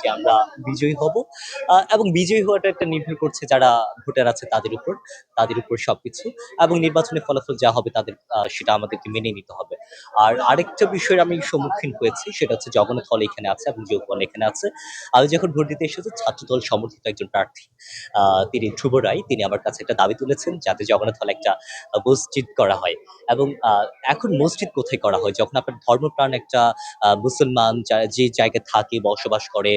যে আমরা বিজয়ী হব এবং বিজয়ী হওয়াটা একটা নির্ভর করছে যারা ভোটার আছে তাদের উপর সবকিছু এবং নির্বাচনের ফলাফল যা হবে সেটা আমাদেরকে মেনে নিতে হবে। আর আরেকটা বিষয়ের আমি সম্মুখীন হয়েছি সেটা হচ্ছে জগন্নাথ হল এখানে আছে এবং যোগবল এখানে আছে। আমি যখন ভোট দিতে এসেছি ছাত্রদল সমর্থিত একজন প্রার্থী তিনি ধ্রুব রায় তিনি আমার কাছে একটা দাবি তুলেছেন যাতে জগন্নাথ হলে একটা মসজিদ করা হয় এবং এখন মসজিদ কোথায় করা হয় যখন আপনার ধর্মপ্রাণ একটা মুসলমান যে জায়গায় থাকে বসবাস করে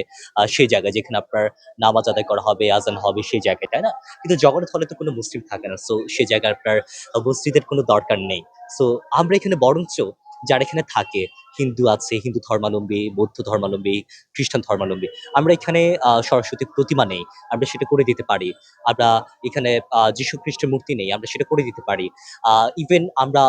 সেই জায়গায় যেখানে আপনার নামাজ আদায় করা হবে আজান হবে সেই জায়গায় তাই না? কিন্তু জগন্নাথ হলে তো কোনো মুসলিম থাকে না, সো সেই জায়গায় আপনার মসজিদের কোনো দরকার নেই। সো আমরা এখানে বরঞ্চ যারা এখানে থাকে হিন্দু আছে, হিন্দু ধর্মাবলম্বী, বৌদ্ধ ধর্মাবলম্বী, খ্রিস্টান ধর্মাবলম্বী, আমরা এখানে সরস্বতীর প্রতিমা নেই, আমরা সেটা করে দিতে পারি। আমরা এখানে যীশু খ্রিস্টের মূর্তি নেই, আমরা সেটা করে দিতে পারি। ইভেন আমরা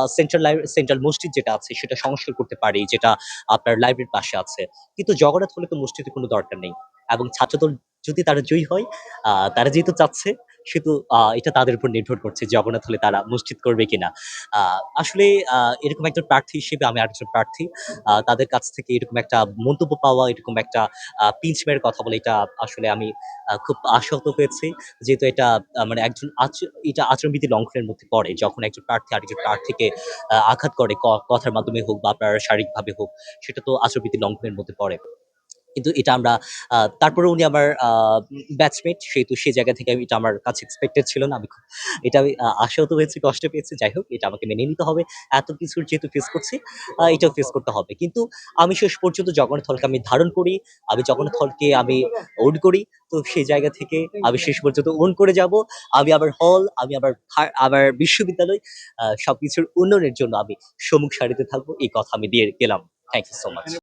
সেন্ট্রাল মসজিদ যেটা আছে সেটা সংস্কার করতে পারি, যেটা আপনার লাইব্রেরির পাশে আছে। কিন্তু জগন্নাথ হলে তো মসজিদের কোনো দরকার নেই। এবং ছাত্রদল যদি তারা জয়ী হয়, তারা যেহেতু চাচ্ছে সেহেতু এটা তাদের উপর নির্ভর করছে জগন্নাথ হলে তারা মসজিদ করবে কিনা। আসলে এরকম একজন প্রার্থী হিসেবে আমি আরেকজন প্রার্থী। তাদের কাছ থেকে এরকম একটা মন্তব্য পাওয়া, এরকম একটা পিঞ্চ মেরে কথা বলে এটা আসলে আমি খুব আশাহত হয়েছি। যেহেতু এটা মানে এটা আচরণবিধি লঙ্ঘনের মধ্যে পড়ে। যখন একজন প্রার্থী আরেকজন প্রার্থীকে আঘাত করে কথার মাধ্যমে হোক বা আপনার শারীরিকভাবে হোক, সেটা তো আচরণবিধি লঙ্ঘনের মধ্যে পড়ে। কিন্তু এটা আমরা তারপরেও উনি আমার ব্যাচমেট সেহেতু সে জায়গা থেকে এটা আমার কাছে এক্সপেক্টেড ছিল না। এটা আমি আশাহত হয়েছি, কষ্ট পেয়েছি। যাই হোক এটা আমাকে মেনে নিতে হবে। এত কিছুর যেহেতু ফেস করছি, এটাও ফেস করতে হবে। কিন্তু আমি শেষ পর্যন্ত জগন্নাথ হলকে আমি ধারণ করি। আমি জগন্নাথ হলকে আমি ওন করি। তো সেই জায়গা থেকে আমি শেষ পর্যন্ত ওন করে যাব। আমি আমার হল, আমি আমার বিশ্ববিদ্যালয় সবকিছুর উন্নয়নের জন্য আমি সম্মুখ সারিতে থাকবো। এই কথা আমি দিয়ে গেলাম। Thank you so much.